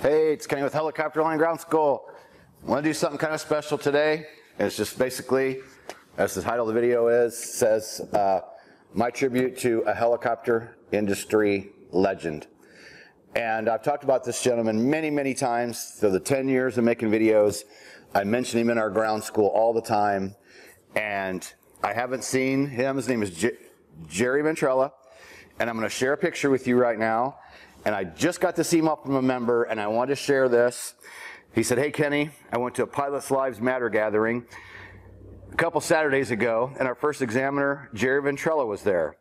Hey, it's Kenny with Helicopter Line Ground School. I want to do something kind of special today. It's just basically, as the title of the video says, my tribute to a helicopter industry legend. And I've talked about this gentleman many, many times. So the 10 years of making videos, I mention him in our ground school all the time. And I haven't seen him. His name is Jerry Ventrella. And I'm going to share a picture with you right now. And I just got this email from a member, and I wanted to share this. He said, hey, Kenny, I went to a Pilots Lives Matter gathering a couple Saturdays ago, and our first examiner, Jerry Ventrella, was there.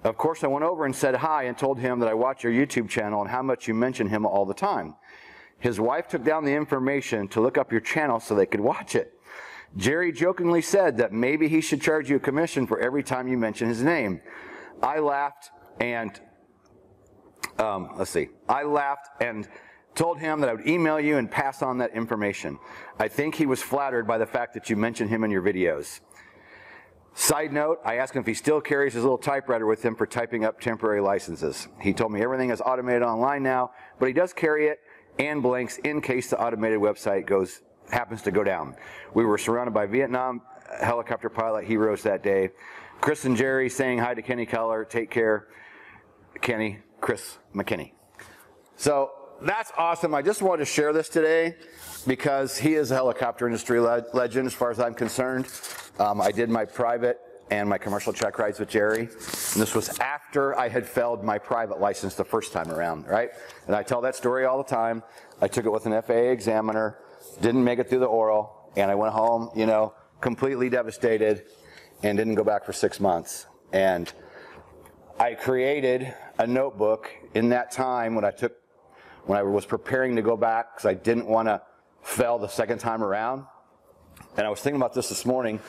Of course, I went over and said hi and told him that I watch your YouTube channel and how much you mention him all the time. His wife took down the information to look up your channel so they could watch it. Jerry jokingly said that maybe he should charge you a commission for every time you mention his name. I laughed and told him that I would email you and pass on that information. I think he was flattered by the fact that you mentioned him in your videos. Side note, I asked him if he still carries his little typewriter with him for typing up temporary licenses. He told me everything is automated online now, but he does carry it and blanks in case the automated website happens to go down. We were surrounded by Vietnam helicopter pilot heroes that day. Chris and Jerry saying hi to Kenny Keller. Take care, Kenny. Chris McKinney. So that's awesome. I just wanted to share this today because he is a helicopter industry legend as far as I'm concerned. I did my private and my commercial check rides with Jerry. And this was after I had failed my private license the first time around, right? And I tell that story all the time. I took it with an FAA examiner, didn't make it through the oral, and I went home, completely devastated and didn't go back for 6 months. And I created a notebook in that time when I was preparing to go back because I didn't want to fail the second time around. And I was thinking about this morning,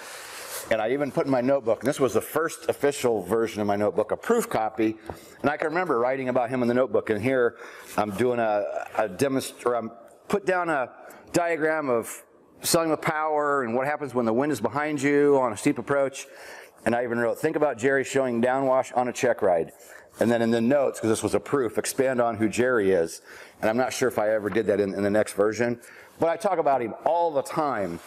and I even put in my notebook, and this was the first official version of my notebook, a proof copy, and I can remember writing about him in the notebook. And here I'm doing I'm put down a diagram of selling with power and what happens when the wind is behind you on a steep approach. And I even wrote, think about Jerry showing downwash on a check ride. And then in the notes, because this was a proof, expand on who Jerry is. And I'm not sure if I ever did that in the next version. But I talk about him all the time.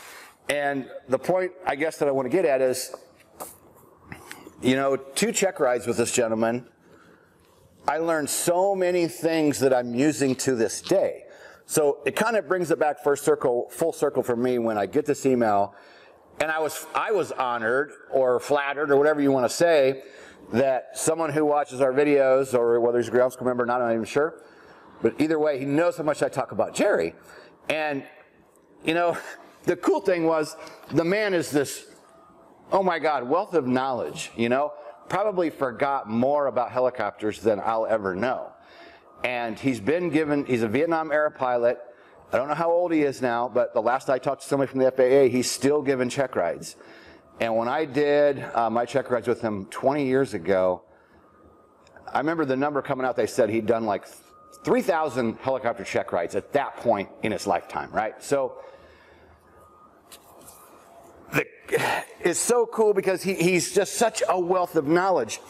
And the point, I guess, that I want to get at is, 2 check rides with this gentleman, I learned so many things that I'm using to this day. So it kind of brings it back full circle for me when I get this email. And I was honored or flattered or whatever you want to say that someone who watches our videos, or whether he's a ground school member or not, I'm not even sure, but either way, he knows how much I talk about Jerry. And, the cool thing was the man is this, oh my God, wealth of knowledge, probably forgot more about helicopters than I'll ever know. And he's a Vietnam era pilot. I don't know how old he is now, but the last I talked to somebody from the FAA, he's still giving check rides. And when I did my check rides with him 20 years ago, I remember the number coming out, they said he'd done like 3,000 helicopter check rides at that point in his lifetime, right? So it's so cool because he's just such a wealth of knowledge.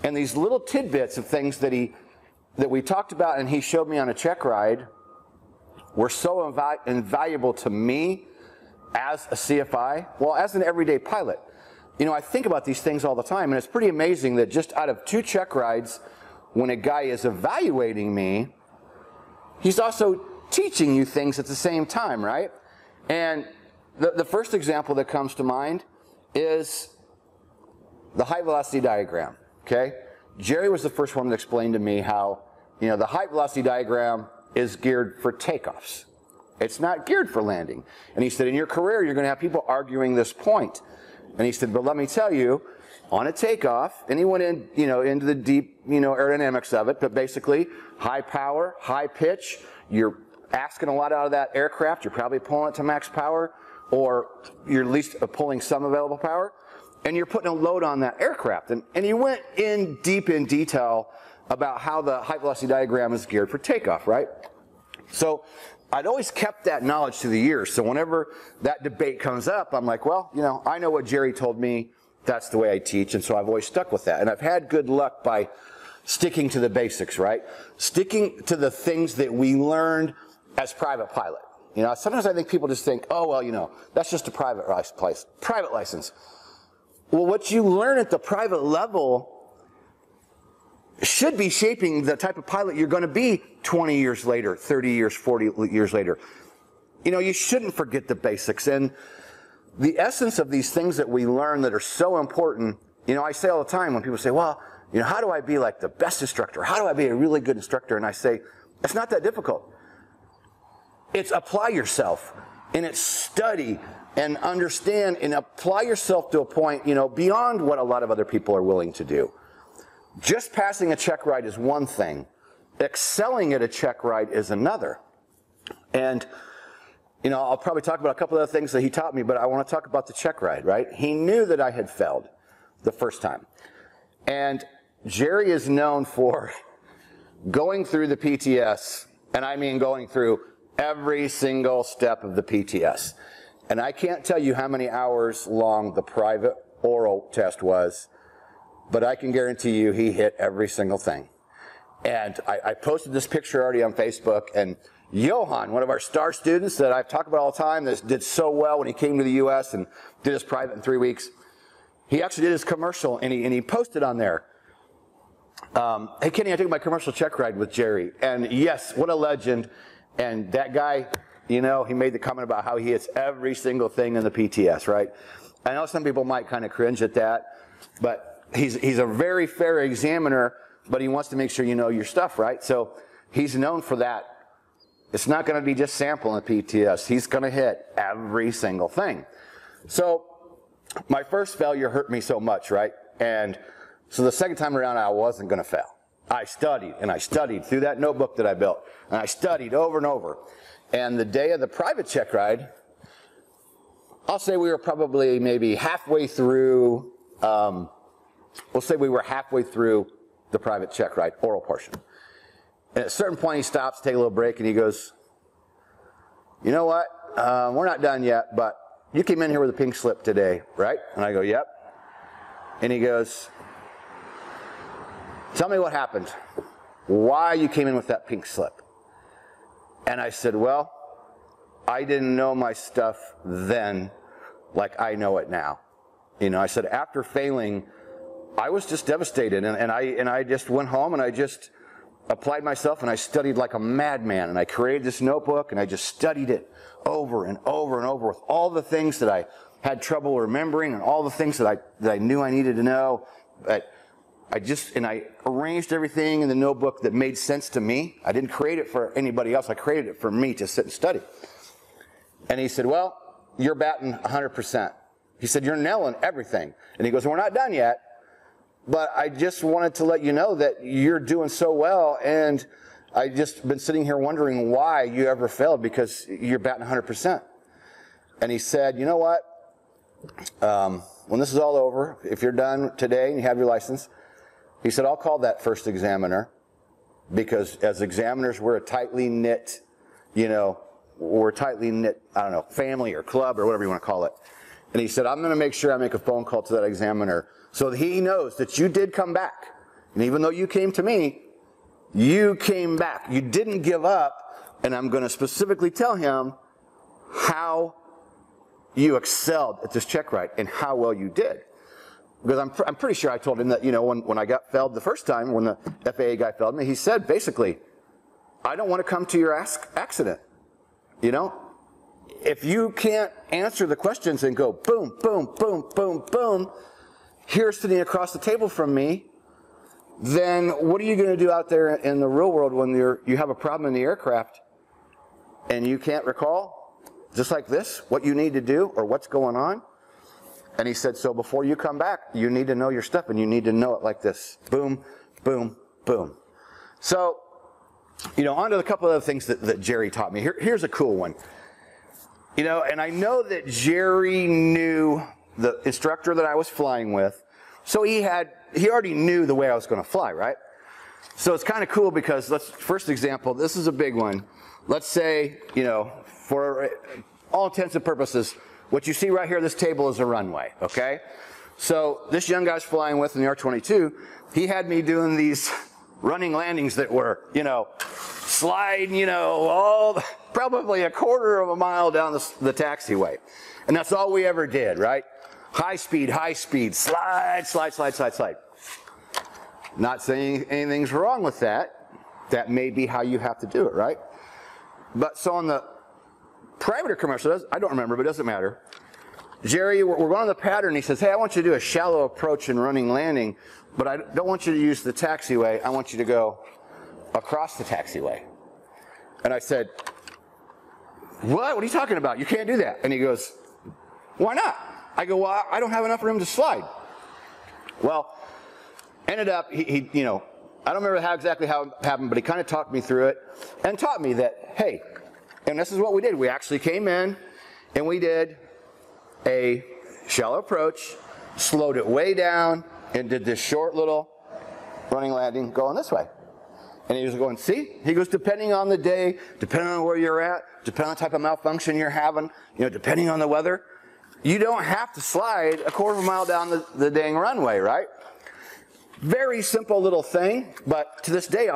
And these little tidbits of things that we talked about and he showed me on a check ride were so invaluable to me as a CFI, well, as an everyday pilot. I think about these things all the time, and it's pretty amazing that just out of 2 check rides, when a guy is evaluating me, he's also teaching you things at the same time, right? And the first example that comes to mind is the height velocity diagram, okay? Jerry was the first one that explained to me how, the height velocity diagram is geared for takeoffs. It's not geared for landing. And he said, in your career, you're going to have people arguing this point. And he said, but let me tell you, on a takeoff, and he went in, into the deep, aerodynamics of it, but basically, high power, high pitch, you're asking a lot out of that aircraft, you're probably pulling it to max power, or you're at least pulling some available power, and you're putting a load on that aircraft. And he went in deep in detail about how the height velocity diagram is geared for takeoff, right? So I'd always kept that knowledge through the years. So whenever that debate comes up, I'm like, well, I know what Jerry told me. That's the way I teach. And so I've always stuck with that. And I've had good luck by sticking to the basics, right? Sticking to the things that we learned as private pilot. Sometimes I think people just think, oh, well, that's just a private license. Well, what you learn at the private level should be shaping the type of pilot you're going to be 20 years later, 30 years, 40 years later. You shouldn't forget the basics. And the essence of these things that we learn that are so important, I say all the time when people say, well, how do I be like the best instructor? How do I be a really good instructor? And I say, it's not that difficult. It's apply yourself, and it's study and understand and apply yourself to a point, beyond what a lot of other people are willing to do. Just passing a check ride is one thing. Excelling at a check ride is another. And, I'll probably talk about a couple of other things that he taught me, but I want to talk about the check ride, right? He knew that I had failed the first time. And Jerry is known for going through the PTS, and I mean going through every single step of the PTS. And I can't tell you how many hours long the private oral test was, but I can guarantee you he hit every single thing. And I posted this picture already on Facebook, and Johan, one of our star students that I've talked about all the time, that did so well when he came to the U.S. and did his private in 3 weeks, he actually did his commercial, and he posted on there, hey, Kenny, I took my commercial check ride with Jerry. And yes, what a legend. And that guy, he made the comment about how he hits every single thing in the PTS, right? I know some people might kind of cringe at that, but he's a very fair examiner, but he wants to make sure you know your stuff, right? So he's known for that. It's not going to be just sampling the PTS. He's going to hit every single thing. So my first failure hurt me so much, right? And so the second time around, I wasn't going to fail. I studied, and I studied through that notebook that I built, and I studied over and over. And the day of the private check ride, I'll say we were probably maybe halfway through, we'll say we were halfway through the private check ride, oral portion. And at a certain point, he stops, take a little break, and he goes, you know what, we're not done yet, but you came in here with a pink slip today, right? And I go, yep. And he goes, tell me what happened, why you came in with that pink slip. And I said, well, I didn't know my stuff then like I know it now. I said, after failing, I was just devastated. And I just went home and I just applied myself and I studied like a madman. And I created this notebook and I just studied it over and over and over with all the things that I had trouble remembering and all the things that I knew I needed to know. But I arranged everything in the notebook that made sense to me. I didn't create it for anybody else. I created it for me to sit and study. And he said, well, you're batting 100%. He said, you're nailing everything. And he goes, we're not done yet, but I just wanted to let you know that you're doing so well, and I just been sitting here wondering why you ever failed, because you're batting 100%. And he said, you know what? When this is all over, if you're done today and you have your license, he said, I'll call that first examiner, because as examiners, we're a tightly knit, family or club or whatever you want to call it. And he said, I'm going to make sure I make a phone call to that examiner so that he knows that you did come back. And even though you came to me, you came back. You didn't give up. And I'm going to specifically tell him how you excelled at this check ride and how well you did. Because I'm pretty sure I told him that, when I got failed the first time, when the FAA guy failed me, he said, basically, I don't want to come to your accident. If you can't answer the questions and go boom, boom, boom, boom, boom, here sitting across the table from me, then what are you going to do out there in the real world when you have a problem in the aircraft and you can't recall, just like this, what you need to do or what's going on? And he said, so before you come back, you need to know your stuff, and you need to know it like this. Boom, boom, boom. So, on to a couple of other things that Jerry taught me. Here's a cool one. And I know that Jerry knew the instructor that I was flying with, so he already knew the way I was going to fly, right? So it's kind of cool because, first example, this is a big one. Let's say, for all intents and purposes, what you see right here, this table is a runway, okay? So this young guy's flying with in the R-22, he had me doing these running landings that were, sliding, you know, probably a quarter of a mile down the taxiway. And that's all we ever did, right? High speed, slide, slide, slide, slide, slide. Not saying anything's wrong with that. That may be how you have to do it, right? But so on the private or commercial, I don't remember, but it doesn't matter. Jerry, we're going on the pattern. He says, hey, I want you to do a shallow approach and running landing, but I don't want you to use the taxiway. I want you to go across the taxiway. And I said, what? What are you talking about? You can't do that. And he goes, why not? I go, well, I don't have enough room to slide. Well, ended up, he you know, I don't remember exactly how it happened, but he kind of talked me through it and taught me that, hey, and this is what we did. We actually came in and we did a shallow approach, slowed it way down, and did this short little running landing going this way. And he was going, see? He goes, depending on the day, depending on where you're at, depending on the type of malfunction you're having, you know, depending on the weather, you don't have to slide a quarter of a mile down the dang runway, right? Very simple little thing, but to this day,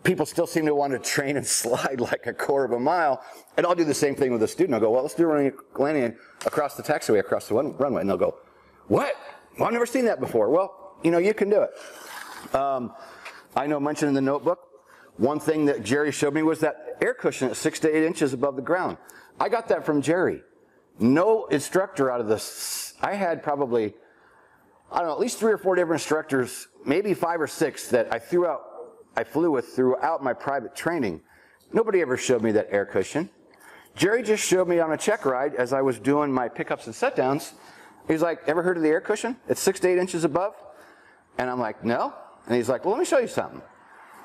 people still seem to want to train and slide like a quarter of a mile, and I'll do the same thing with a student. I'll go, well, let's do a running landing across the taxiway, across the runway, and they'll go, what? Well, I've never seen that before. Well, you know, you can do it. I know, mentioned in the notebook, one thing that Jerry showed me was that air cushion at 6 to 8 inches above the ground. I got that from Jerry. No instructor out of this. I had probably, I don't know, at least 3 or 4 different instructors, maybe 5 or 6 that I flew with throughout my private training. Nobody ever showed me that air cushion. Jerry just showed me on a check ride as I was doing my pickups and set downs. He's like, ever heard of the air cushion? It's 6 to 8 inches above. And I'm like, no. And he's like, well, let me show you something.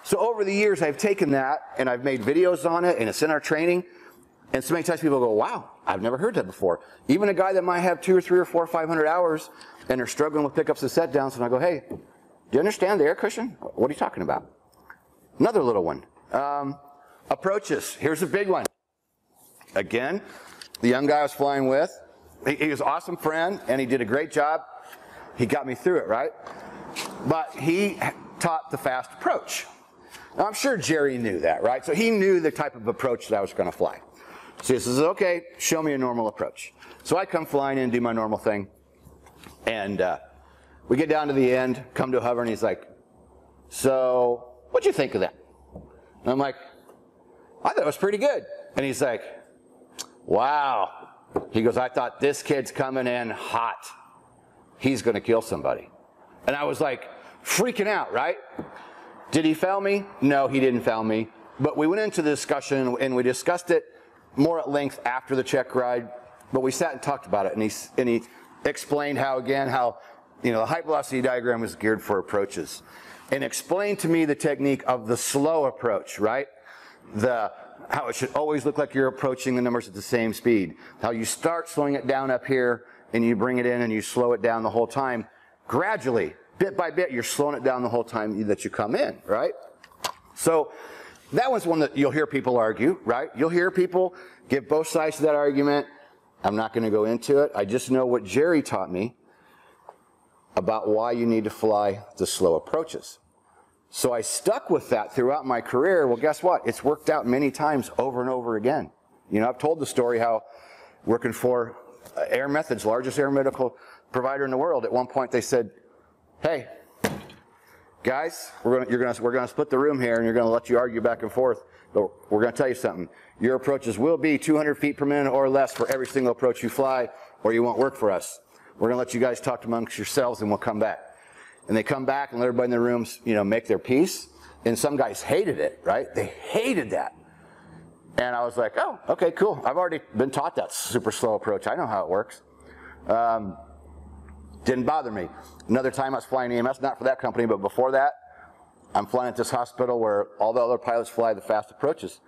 So over the years, I've taken that and I've made videos on it, and it's in our training. And so many times people go, wow, I've never heard that before. Even a guy that might have 2 or 3 or 4 or 500 hours and they're struggling with pickups and set downs, and I go, hey, do you understand the air cushion? What are you talking about? Another little one. Approaches. Here's a big one. Again, the young guy I was flying with, he was an awesome friend, and he did a great job. He got me through it, right? But he taught the fast approach. Now, I'm sure Jerry knew that, right? So he knew the type of approach that I was going to fly. So he says, okay, show me a normal approach. So I come flying in and do my normal thing. And we get down to the end, come to a hover, and he's like, so what'd you think of that? And I'm like, I thought it was pretty good. And he's like, wow. He goes, I thought this kid's coming in hot. He's going to kill somebody. And I was like freaking out, right? Did he fail me? No, he didn't fail me. But we went into the discussion, and we discussed it more at length after the check ride. But we sat and talked about it, and he explained how the height velocity diagram is geared for approaches, and explained to me the technique of the slow approach, right? How it should always look like you're approaching the numbers at the same speed. How you start slowing it down up here, and you bring it in, and you slow it down the whole time. Gradually, bit by bit, you're slowing it down the whole time that you come in, right? So that one's one that you'll hear people argue, right? You'll hear people give both sides of that argument. I'm not going to go into it. I just know what Jerry taught me about why you need to fly the slow approaches. So I stuck with that throughout my career. Well, guess what? It's worked out many times over and over again. You know, I've told the story how working for Air Methods, largest air medical provider in the world, at one point they said, hey, guys, we're going to split the room here, and you're going to let you argue back and forth, but we're going to tell you something. Your approaches will be 200 feet per minute or less for every single approach you fly, or you won't work for us. We're going to let you guys talk amongst yourselves, and we'll come back. And they come back and let everybody in the rooms, make their piece. And some guys hated it, right? They hated that. And I was like, oh, okay, cool. I've already been taught that super slow approach. I know how it works. Didn't bother me. Another time I was flying EMS, not for that company, but before that, I'm flying at this hospital where all the other pilots fly the fast approaches,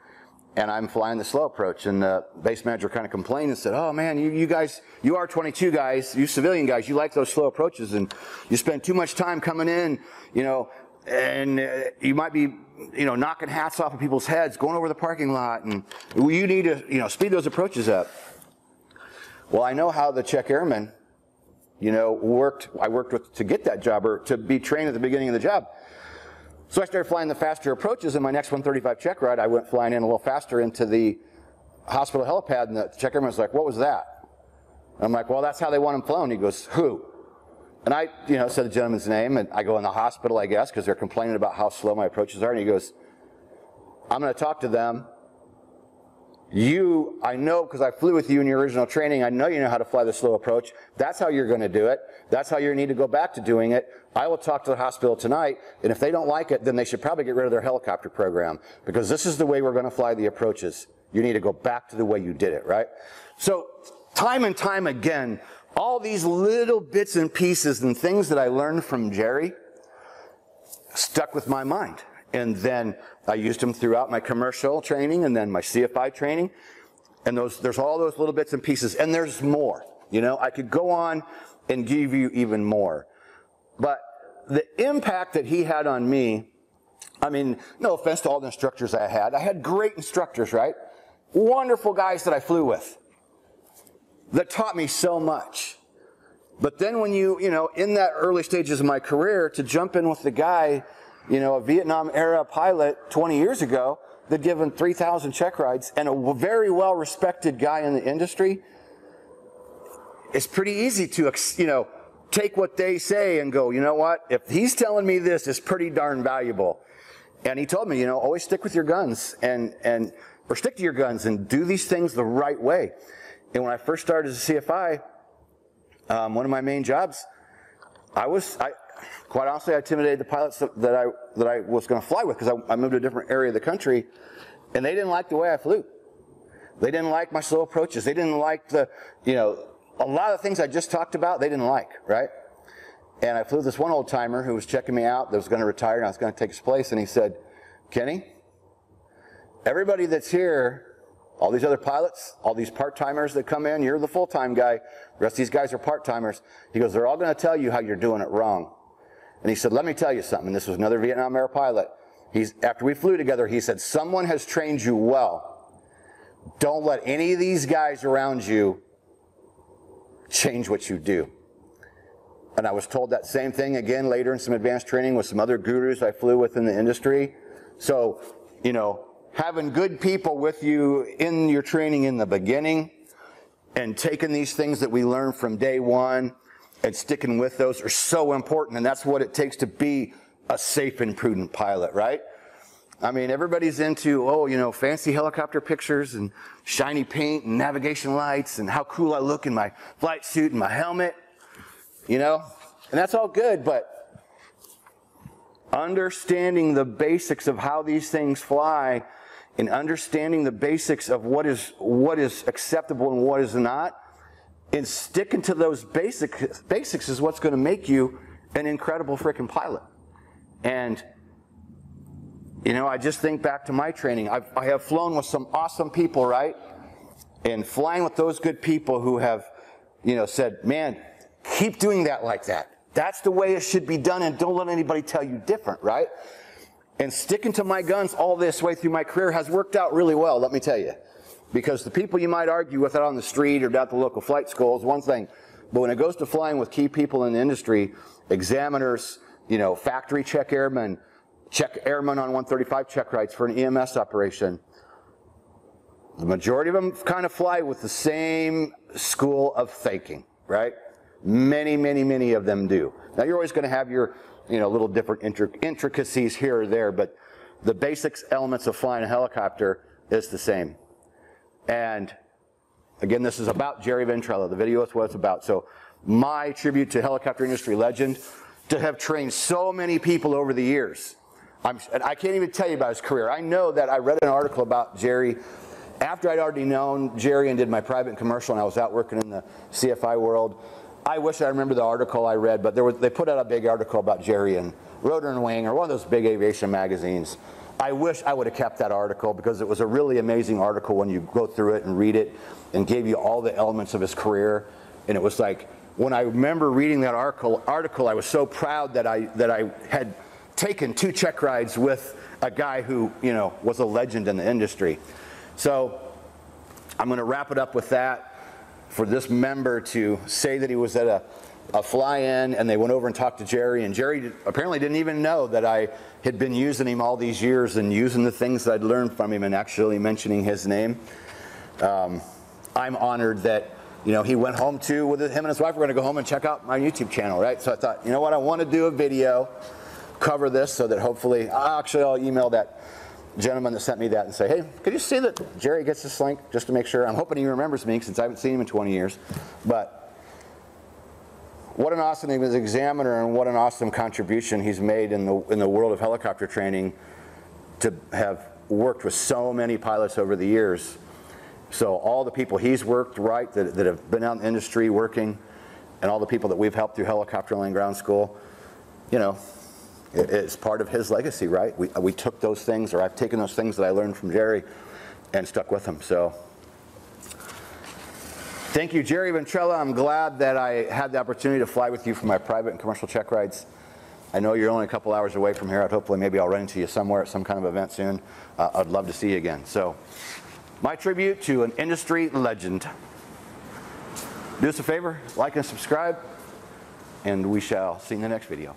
and I'm flying the slow approach. And the base manager kind of complained and said, oh man, you guys, you R-22 guys, you civilian guys, you like those slow approaches, and you spend too much time coming in, and you might be, knocking hats off of people's heads, going over the parking lot, and you need to, speed those approaches up. Well, I know how the check airmen, I worked with to get that job, or to be trained at the beginning of the job. So I started flying the faster approaches, and my next 135 check ride, I went flying in a little faster into the hospital helipad, and the check airman was like, what was that? I'm like, well, that's how they want him flown. He goes, who? And I, said the gentleman's name, and I go in the hospital, I guess, because they're complaining about how slow my approaches are, and he goes, I'm going to talk to them. I know, because I flew with you in your original training, I know you know how to fly the slow approach. That's how you're going to do it. That's how you need to go back to doing it. I will talk to the hospital tonight, and if they don't like it, then they should probably get rid of their helicopter program, because this is the way we're going to fly the approaches. You need to go back to the way you did it, right? So time and time again, all these little bits and pieces and things that I learned from Jerry stuck with my mind. And then I used them throughout my commercial training and then my CFI training. And there's all those little bits and pieces. And there's more. I could go on and give you even more. But the impact that he had on me, I mean, no offense to all the instructors I had great instructors, right? Wonderful guys that I flew with that taught me so much. But then when in that early stages of my career, to jump in with the guy, a Vietnam-era pilot 20 years ago that given 3,000 check rides and a very well-respected guy in the industry, it's pretty easy to, take what they say and go, you know what, if he's telling me this, it's pretty darn valuable. And he told me, always stick with your guns or stick to your guns and do these things the right way. And when I first started as a CFI, one of my main jobs, quite honestly, I intimidated the pilots that I was going to fly with, because I moved to a different area of the country, and they didn't like the way I flew. They didn't like my slow approaches. They didn't like a lot of things I just talked about, they didn't like, right? And I flew this one old timer who was checking me out, that was going to retire, and I was going to take his place, and he said, Kenny, everybody that's here, all these other pilots, all these part-timers that come in, you're the full-time guy, the rest of these guys are part-timers. He goes, they're all going to tell you how you're doing it wrong. And he said, let me tell you something. And this was another Vietnam-era pilot. After we flew together, he said, someone has trained you well. Don't let any of these guys around you change what you do. And I was told that same thing again later in some advanced training with some other gurus I flew with in the industry. So, having good people with you in your training in the beginning and taking these things that we learned from day one and sticking with those are so important, and that's what it takes to be a safe and prudent pilot, right? I mean, everybody's into, fancy helicopter pictures and shiny paint and navigation lights and how cool I look in my flight suit and my helmet, and that's all good, but understanding the basics of how these things fly and understanding the basics of what is acceptable and what is not, and sticking to those basics is what's going to make you an incredible freaking pilot. And, I just think back to my training. I have flown with some awesome people, right? And flying with those good people who have, said, man, keep doing that like that. That's the way it should be done, and don't let anybody tell you different, right? And sticking to my guns all this way through my career has worked out really well, let me tell you. Because the people you might argue with out on the street or down at the local flight school is one thing. But when it goes to flying with key people in the industry, examiners, factory check airmen on 135 check rides for an EMS operation, the majority of them kind of fly with the same school of thinking, right? Many, many, many of them do. Now, you're always going to have your little different intricacies here or there, but the basics elements of flying a helicopter is the same. And again, this is about Jerry Ventrella. The video is what it's about. So my tribute to helicopter industry legend, to have trained so many people over the years. I can't even tell you about his career. I know that I read an article about Jerry after I'd already known Jerry and did my private and commercial, and I was out working in the CFI world. I wish I remember the article I read, but they put out a big article about Jerry in Rotor and Wing, or one of those big aviation magazines. I wish I would have kept that article, because it was a really amazing article when you go through it and read it, and gave you all the elements of his career. And it was like, when I remember reading that article, I was so proud that I had taken 2 check rides with a guy who was a legend in the industry. So I'm going to wrap it up with that. For this member to say that he was at a fly-in, and they went over and talked to Jerry, and Jerry apparently didn't even know that I had been using him all these years and using the things that I'd learned from him and actually mentioning his name. I'm honored that, you know, he went home too with him and his wife were going to go home and check out my YouTube channel, right? So I thought, you know what, I want to do a video, cover this so that hopefully, I'll email that gentleman that sent me that and say, hey, could you see that Jerry gets this link just to make sure? I'm hoping he remembers me since I haven't seen him in 20 years. But what an awesome examiner and what an awesome contribution he's made in the world of helicopter training to have worked with so many pilots over the years. So all the people he's worked, right, that have been out in the industry working, and all the people that we've helped through Helicopter Land Ground School, you know, it's part of his legacy, right? We took those things, or I've taken those things that I learned from Jerry and stuck with them. So thank you, Jerry Ventrella. I'm glad that I had the opportunity to fly with you for my private and commercial check rides. I know you're only a couple hours away from here. Hopefully maybe I'll run into you somewhere at some kind of event soon. I'd love to see you again. So my tribute to an industry legend. Do us a favor, like and subscribe, and we shall see you in the next video.